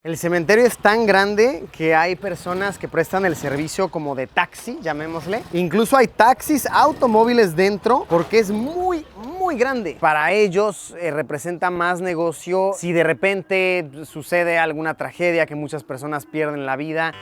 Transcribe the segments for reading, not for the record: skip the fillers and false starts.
El cementerio es tan grande que hay personas que prestan el servicio como de taxi, llamémosle. Incluso hay taxis, automóviles dentro, porque es muy grande. Para ellos representa más negocio si de repente sucede alguna tragedia, que muchas personas pierden la vida.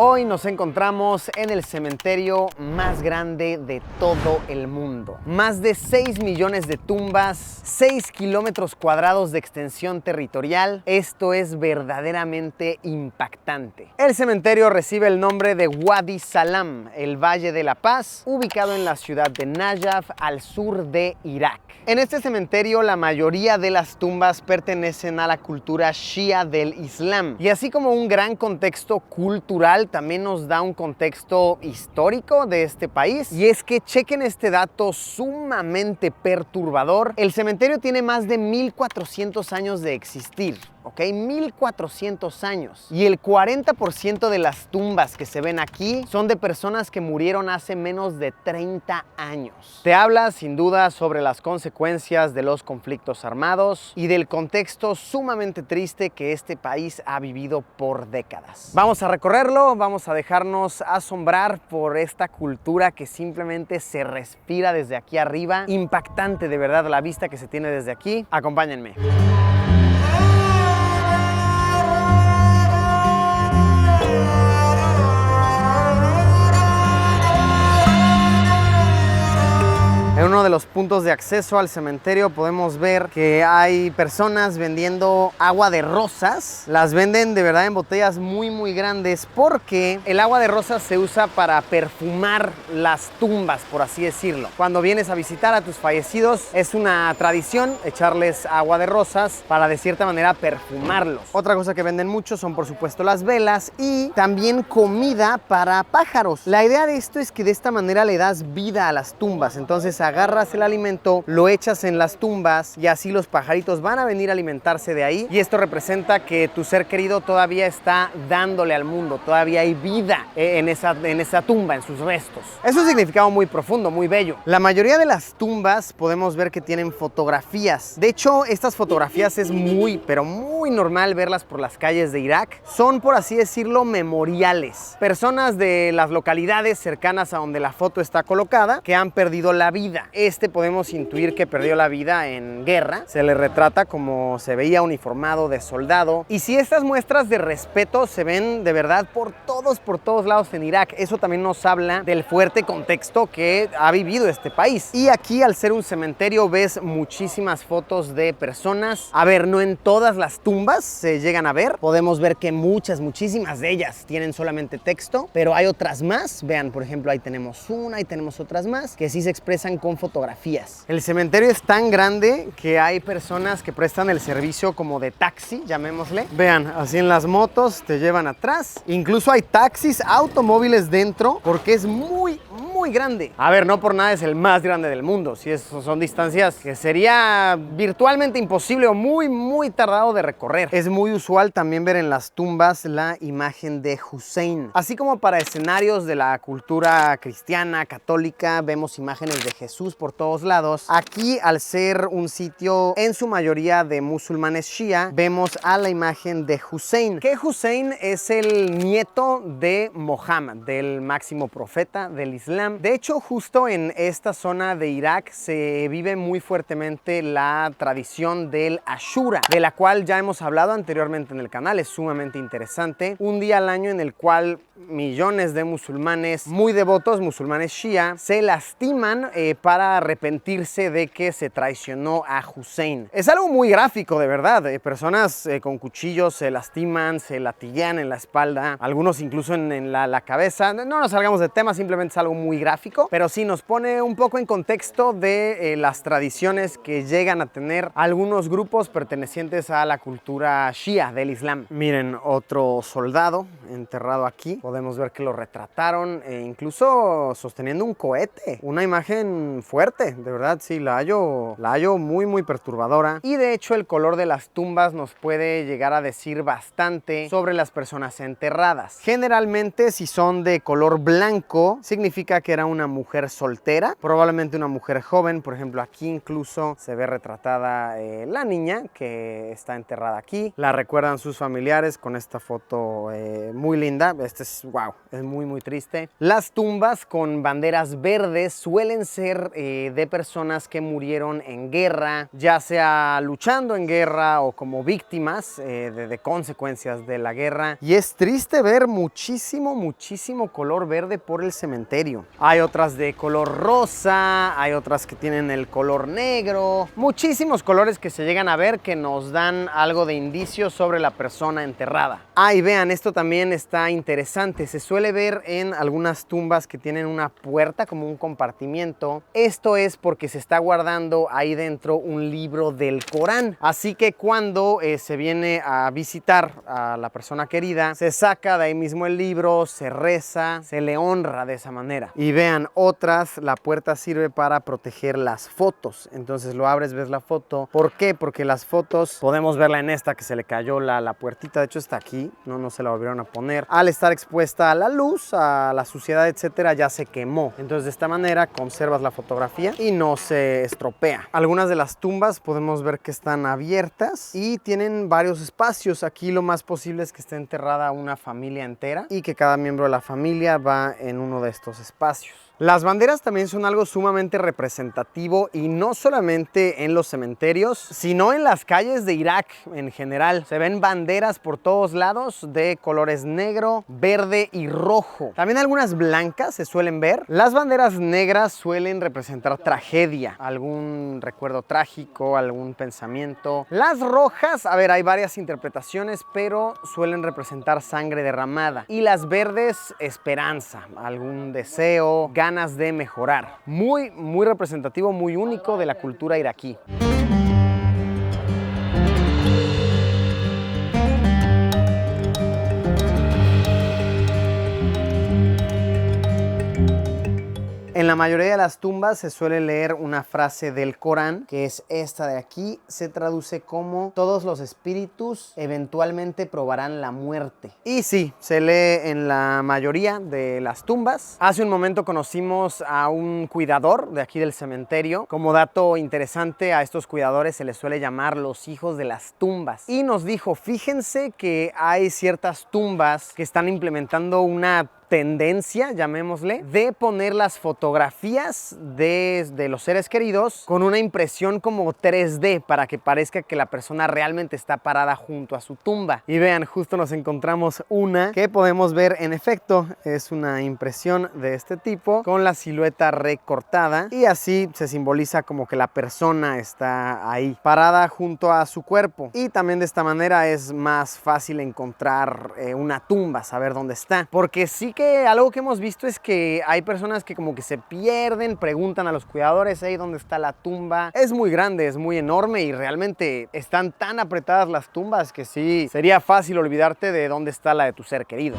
Hoy nos encontramos en el cementerio más grande de todo el mundo. Más de 6 millones de tumbas, 6 kilómetros cuadrados de extensión territorial. Esto es verdaderamente impactante. El cementerio recibe el nombre de Wadi Salam, el Valle de la Paz, ubicado en la ciudad de Najaf, al sur de Irak. En este cementerio, la mayoría de las tumbas pertenecen a la cultura shia del Islam. Y así como un gran contexto cultural, también nos da un contexto histórico de este país. Y es que chequen este dato sumamente perturbador. El cementerio tiene más de 1400 años de existir. ¿Ok? 1400 años. Y el 40% de las tumbas que se ven aquí son de personas que murieron hace menos de 30 años. Te habla sin duda sobre las consecuencias de los conflictos armados y del contexto sumamente triste que este país ha vivido por décadas. Vamos a recorrerlo, vamos a dejarnos asombrar por esta cultura que simplemente se respira desde aquí arriba. Impactante de verdad la vista que se tiene desde aquí. Acompáñenme. En uno de los puntos de acceso al cementerio podemos ver que hay personas vendiendo agua de rosas. Las venden de verdad en botellas muy grandes porque el agua de rosas se usa para perfumar las tumbas, por así decirlo. Cuando vienes a visitar a tus fallecidos es una tradición echarles agua de rosas para de cierta manera perfumarlos. Otra cosa que venden mucho son por supuesto las velas y también comida para pájaros. La idea de esto es que de esta manera le das vida a las tumbas. Entonces agarras el alimento, lo echas en las tumbas y así los pajaritos van a venir a alimentarse de ahí. Y esto representa que tu ser querido todavía está dándole al mundo, todavía hay vida en esa tumba, en sus restos. Es un significado muy profundo, muy bello. La mayoría de las tumbas podemos ver que tienen fotografías. De hecho, estas fotografías es pero muy normal verlas por las calles de Irak. Son, por así decirlo, memoriales. Personas de las localidades cercanas a donde la foto está colocada que han perdido la vida. Podemos intuir que perdió la vida en guerra. Se le retrata como se veía uniformado de soldado. Y si estas muestras de respeto se ven de verdad por todos lados en Irak, eso también nos habla del fuerte contexto que ha vivido este país. Y aquí, al ser un cementerio, ves muchísimas fotos de personas. A ver, no en todas las tumbas se llegan a ver. Podemos ver que muchísimas de ellas tienen solamente texto, pero hay otras más. Vean, por ejemplo, ahí tenemos una y tenemos otras más que sí se expresan con fotografías. El cementerio es tan grande que hay personas que prestan el servicio como de taxi, llamémosle. Vean, así en las motos te llevan atrás. Incluso hay taxis, automóviles dentro, porque es muy grande. A ver, no por nada es el más grande del mundo. Si son distancias que sería virtualmente imposible o muy tardado de recorrer. Es muy usual también ver en las tumbas la imagen de Hussein. Así como para escenarios de la cultura cristiana, católica, vemos imágenes de Jesús por todos lados. Aquí, al ser un sitio en su mayoría de musulmanes shia, vemos a la imagen de Hussein. Que Hussein es el nieto de Mohammed, del máximo profeta del Islam. De hecho, justo en esta zona de Irak se vive muy fuertemente la tradición del Ashura, de la cual ya hemos hablado anteriormente en el canal. Es sumamente interesante. Un día al año en el cual millones de musulmanes muy devotos, musulmanes shia, se lastiman para arrepentirse de que se traicionó a Hussein. Es algo muy gráfico, de verdad. Personas con cuchillos se lastiman, se latiguean en la espalda, algunos incluso en la cabeza. No nos salgamos de tema, simplemente es algo muy muy gráfico, pero sí nos pone un poco en contexto de las tradiciones que llegan a tener algunos grupos pertenecientes a la cultura shia del Islam. Miren, otro soldado enterrado aquí. Podemos ver que lo retrataron, incluso sosteniendo un cohete. Una imagen fuerte, de verdad, sí, la hallo muy perturbadora. Y de hecho el color de las tumbas nos puede llegar a decir bastante sobre las personas enterradas. Generalmente, si son de color blanco, significa que era una mujer soltera, probablemente una mujer joven. Por ejemplo, aquí incluso se ve retratada la niña que está enterrada aquí. La recuerdan sus familiares con esta foto muy linda. Este es, wow, es muy triste. Las tumbas con banderas verdes suelen ser de personas que murieron en guerra, ya sea luchando en guerra o como víctimas de consecuencias de la guerra. Y es triste ver muchísimo color verde por el cementerio. Hay otras de color rosa, hay otras que tienen el color negro, muchísimos colores que se llegan a ver que nos dan algo de indicio sobre la persona enterrada. Y vean, esto también está interesante. Se suele ver en algunas tumbas que tienen una puerta como un compartimiento. Esto es porque se está guardando ahí dentro un libro del Corán. Así que cuando se viene a visitar a la persona querida, se saca de ahí mismo el libro, se reza, se le honra de esa manera. Y vean, otras, la puerta sirve para proteger las fotos. Entonces lo abres, ves la foto. ¿Por qué? Porque las fotos, podemos verla en esta que se le cayó la puertita. De hecho está aquí, no se la volvieron a poner. Al estar expuesta a la luz, a la suciedad, etcétera, ya se quemó. Entonces de esta manera conservas la fotografía y no se estropea. Algunas de las tumbas podemos ver que están abiertas y tienen varios espacios. Aquí lo más posible es que esté enterrada una familia entera y que cada miembro de la familia va en uno de estos espacios. Las banderas también son algo sumamente representativo y no solamente en los cementerios, sino en las calles de Irak en general. Se ven banderas por todos lados de colores negro, verde y rojo. También algunas blancas se suelen ver. Las banderas negras suelen representar tragedia, algún recuerdo trágico, algún pensamiento. Las rojas, a ver, hay varias interpretaciones, pero suelen representar sangre derramada. Y las verdes, esperanza, algún deseo, ganas de mejorar. Muy representativo, muy único de la cultura iraquí. En la mayoría de las tumbas se suele leer una frase del Corán, que es esta de aquí. Se traduce como: todos los espíritus eventualmente probarán la muerte. Y sí, se lee en la mayoría de las tumbas. Hace un momento conocimos a un cuidador de aquí del cementerio. Como dato interesante, a estos cuidadores se les suele llamar los hijos de las tumbas. Y nos dijo, fíjense que hay ciertas tumbas que están implementando una tendencia, llamémosle, de poner las fotografías de los seres queridos con una impresión como 3D para que parezca que la persona realmente está parada junto a su tumba. Y vean, justo nos encontramos una que podemos ver, en efecto, es una impresión de este tipo con la silueta recortada y así se simboliza como que la persona está ahí, parada junto a su cuerpo. Y también de esta manera es más fácil encontrar una tumba, saber dónde está, porque sí que algo que hemos visto es que hay personas que como que se pierden, preguntan a los cuidadores, hey, ¿dónde está la tumba? Es muy grande, es muy enorme y realmente están tan apretadas las tumbas que sí, sería fácil olvidarte de dónde está la de tu ser querido.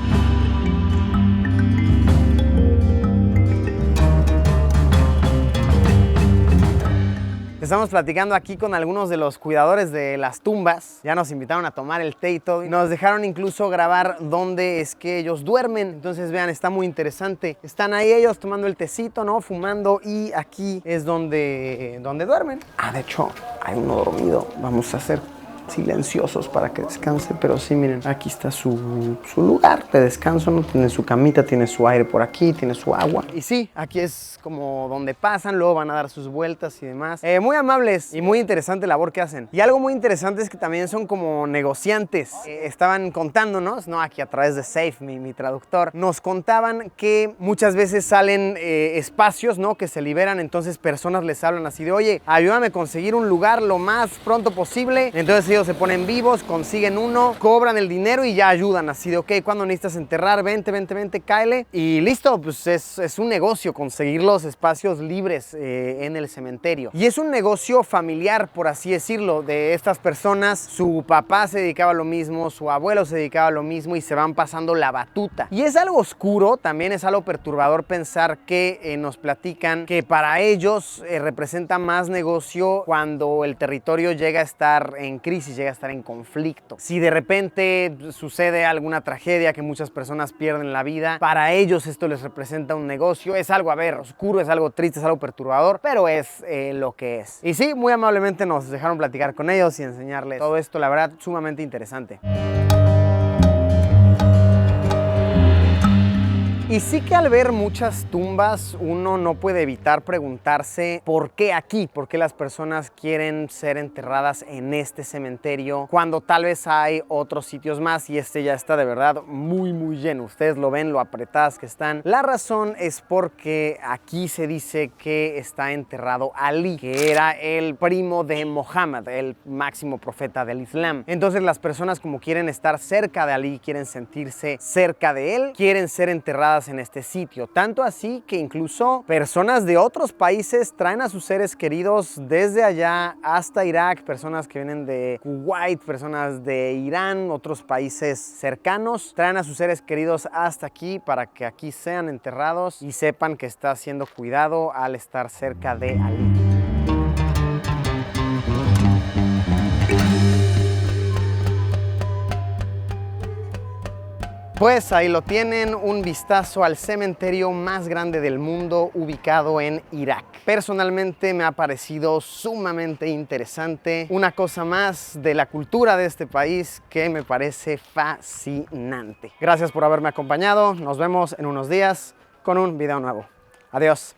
Estamos platicando aquí con algunos de los cuidadores de las tumbas. Ya nos invitaron a tomar el té y todo. Y nos dejaron incluso grabar dónde es que ellos duermen. Entonces vean, está muy interesante. Están ahí ellos tomando el tecito, ¿no? Fumando. Y aquí es donde duermen. De hecho, hay uno dormido. Vamos a hacer silenciosos para que descanse, pero sí, miren, aquí está su lugar de descanso, ¿no? Tiene su camita, tiene su aire por aquí, tiene su agua. Y sí, aquí es como donde pasan, luego van a dar sus vueltas y demás. Muy amables y muy interesante labor que hacen. Y algo muy interesante es que también son como negociantes. Estaban contándonos, ¿no? Aquí a través de Safe, mi traductor, nos contaban que muchas veces salen espacios, ¿no? Que se liberan, entonces personas les hablan así de, oye, ayúdame a conseguir un lugar lo más pronto posible. Entonces ellos Ellos se ponen vivos, consiguen uno, cobran el dinero y ya ayudan. Así de, ok, cuando necesitas enterrar, vente, cáele. Y listo, pues es un negocio conseguir los espacios libres en el cementerio. Y es un negocio familiar, por así decirlo, de estas personas. Su papá se dedicaba a lo mismo, su abuelo se dedicaba a lo mismo y se van pasando la batuta. Y es algo oscuro, también es algo perturbador pensar que nos platican que para ellos representa más negocio cuando el territorio llega a estar en crisis, llega a estar en conflicto. Si de repente sucede alguna tragedia que muchas personas pierden la vida, para ellos esto les representa un negocio. Es algo, a ver, oscuro, es algo triste, es algo perturbador, pero es lo que es. Y sí, muy amablemente nos dejaron platicar con ellos y enseñarles todo esto, la verdad, sumamente interesante. Y sí que al ver muchas tumbas uno no puede evitar preguntarse ¿por qué aquí? ¿Por qué las personas quieren ser enterradas en este cementerio cuando tal vez hay otros sitios más y este ya está de verdad muy lleno? Ustedes lo ven, lo apretadas que están. La razón es porque aquí se dice que está enterrado Ali, que era el primo de Mohammed, el máximo profeta del Islam. Entonces las personas, como quieren estar cerca de Ali, quieren sentirse cerca de él, quieren ser enterradas en este sitio, tanto así que incluso personas de otros países traen a sus seres queridos desde allá hasta Irak, personas que vienen de Kuwait, personas de Irán, otros países cercanos, traen a sus seres queridos hasta aquí para que aquí sean enterrados y sepan que está siendo cuidado al estar cerca de Ali. Pues ahí lo tienen, un vistazo al cementerio más grande del mundo ubicado en Irak. Personalmente me ha parecido sumamente interesante, una cosa más de la cultura de este país que me parece fascinante. Gracias por haberme acompañado, nos vemos en unos días con un video nuevo. Adiós.